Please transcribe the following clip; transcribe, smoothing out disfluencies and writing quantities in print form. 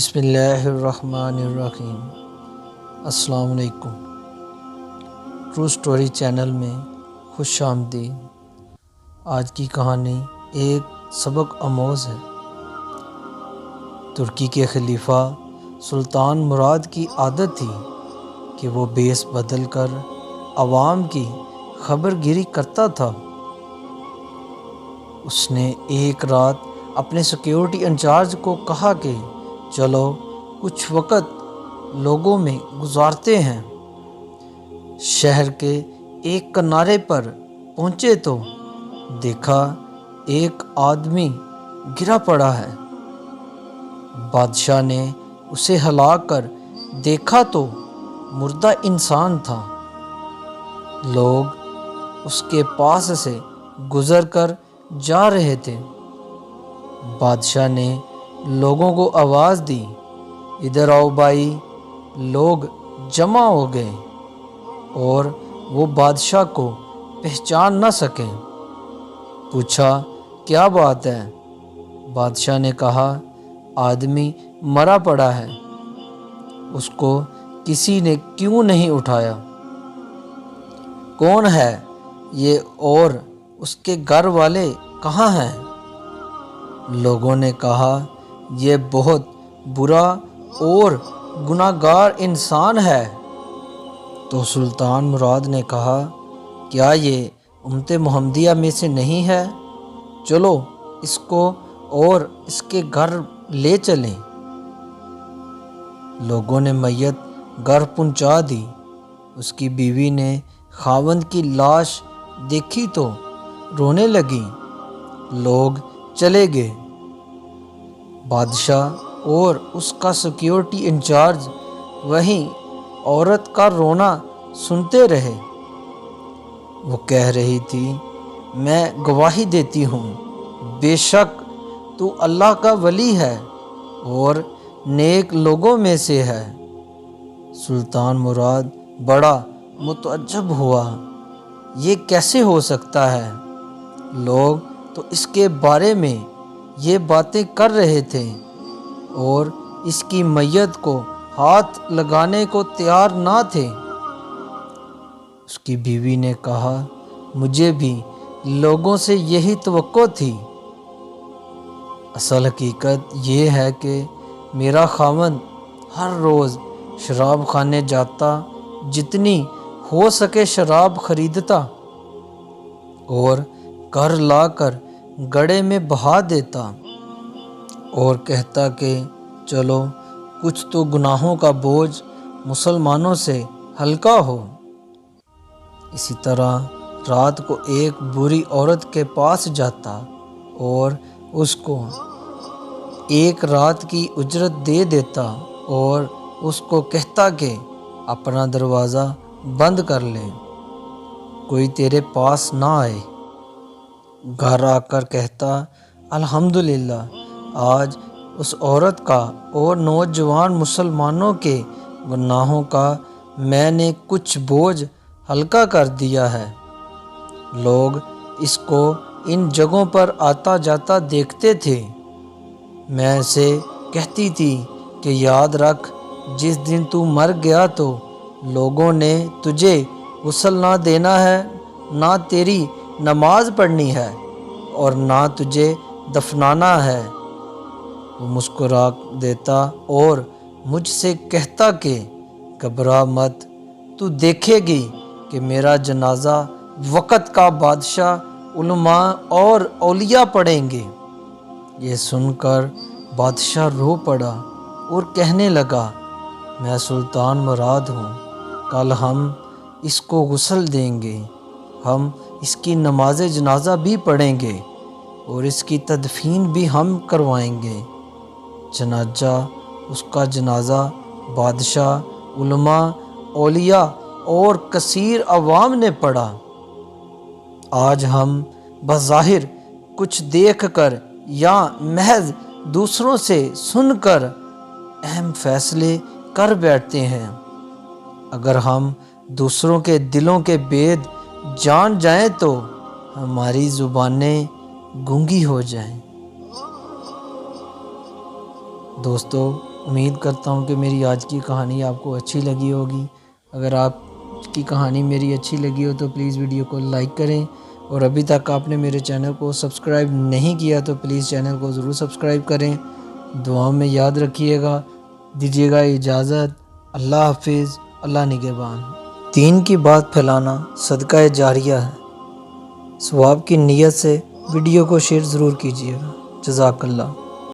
بسم اللہ الرحمن الرحیم۔ السلام علیکم۔ ٹرو سٹوری چینل میں خوش آمدید۔ آج کی کہانی ایک سبق آموز ہے۔ ترکی کے خلیفہ سلطان مراد کی عادت تھی کہ وہ بیس بدل کر عوام کی خبر گیری کرتا تھا۔ اس نے ایک رات اپنے سیکیورٹی انچارج کو کہا کہ چلو کچھ وقت لوگوں میں گزارتے ہیں۔ شہر کے ایک کنارے پر پہنچے تو دیکھا ایک آدمی گرا پڑا ہے۔ بادشاہ نے اسے ہلا کر دیکھا تو مردہ انسان تھا۔ لوگ اس کے پاس سے گزر کر جا رہے تھے۔ بادشاہ نے لوگوں کو آواز دی، ادھر آؤ بھائی۔ لوگ جمع ہو گئے اور وہ بادشاہ کو پہچان نہ سکے۔ پوچھا کیا بات ہے؟ بادشاہ نے کہا آدمی مرا پڑا ہے، اس کو کسی نے کیوں نہیں اٹھایا؟ کون ہے یہ اور اس کے گھر والے کہاں ہیں؟ لوگوں نے کہا یہ بہت برا اور گناہ گار انسان ہے۔ تو سلطان مراد نے کہا کیا یہ امت محمدیہ میں سے نہیں ہے؟ چلو اس کو اور اس کے گھر لے چلیں۔ لوگوں نے میت گھر پہنچا دی۔ اس کی بیوی نے خاوند کی لاش دیکھی تو رونے لگی۔ لوگ چلے گئے۔ بادشاہ اور اس کا سیکیورٹی انچارج وہیں عورت کا رونا سنتے رہے۔ وہ کہہ رہی تھی میں گواہی دیتی ہوں بے شک تو اللہ کا ولی ہے اور نیک لوگوں میں سے ہے۔ سلطان مراد بڑا متعجب ہوا، یہ کیسے ہو سکتا ہے؟ لوگ تو اس کے بارے میں یہ باتیں کر رہے تھے اور اس کی میت کو ہاتھ لگانے کو تیار نہ تھے۔ اس کی بیوی نے کہا مجھے بھی لوگوں سے یہی توقع تھی۔ اصل حقیقت یہ ہے کہ میرا خاوند ہر روز شراب خانے جاتا، جتنی ہو سکے شراب خریدتا اور گھر لا کر گڑھے میں بہا دیتا اور کہتا کہ چلو کچھ تو گناہوں کا بوجھ مسلمانوں سے ہلکا ہو۔ اسی طرح رات کو ایک بری عورت کے پاس جاتا اور اس کو ایک رات کی اجرت دے دیتا اور اس کو کہتا کہ اپنا دروازہ بند کر لے، کوئی تیرے پاس نہ آئے۔ گھر آ کر کہتا الحمدللہ آج اس عورت کا اور نوجوان مسلمانوں کے گناہوں کا میں نے کچھ بوجھ ہلکا کر دیا ہے۔ لوگ اس کو ان جگہوں پر آتا جاتا دیکھتے تھے۔ میں اسے کہتی تھی کہ یاد رکھ جس دن تو مر گیا تو لوگوں نے تجھے غسل نہ دینا ہے، نہ تیری نماز پڑھنی ہے اور نہ تجھے دفنانا ہے۔ وہ مسکرا دیتا اور مجھ سے کہتا کہ گھبرا مت، تو دیکھے گی کہ میرا جنازہ وقت کا بادشاہ علماء اور اولیاء پڑھیں گے۔ یہ سن کر بادشاہ رو پڑا اور کہنے لگا میں سلطان مراد ہوں، کل ہم اس کو غسل دیں گے، ہم اس کی نماز جنازہ بھی پڑھیں گے اور اس کی تدفین بھی ہم کروائیں گے۔ چنانچہ اس کا جنازہ بادشاہ، علماء، اولیاء اور کثیر عوام نے پڑھا۔ آج ہم بظاہر کچھ دیکھ کر یا محض دوسروں سے سن کر اہم فیصلے کر بیٹھتے ہیں، اگر ہم دوسروں کے دلوں کے بید جان جائیں تو ہماری زبانیں گونگی ہو جائیں۔ دوستو امید کرتا ہوں کہ میری آج کی کہانی آپ کو اچھی لگی ہوگی۔ اگر آپ کی کہانی میری اچھی لگی ہو تو پلیز ویڈیو کو لائک کریں، اور ابھی تک آپ نے میرے چینل کو سبسکرائب نہیں کیا تو پلیز چینل کو ضرور سبسکرائب کریں۔ دعاؤں میں یاد رکھیے گا۔ دیجیے گا اجازت۔ اللہ حافظ۔ اللہ نگہبان۔ دین کی بات پھیلانا صدقہ جاریہ ہے۔ ثواب کی نیت سے ویڈیو کو شیئر ضرور کیجیے گا۔ جزاک اللہ۔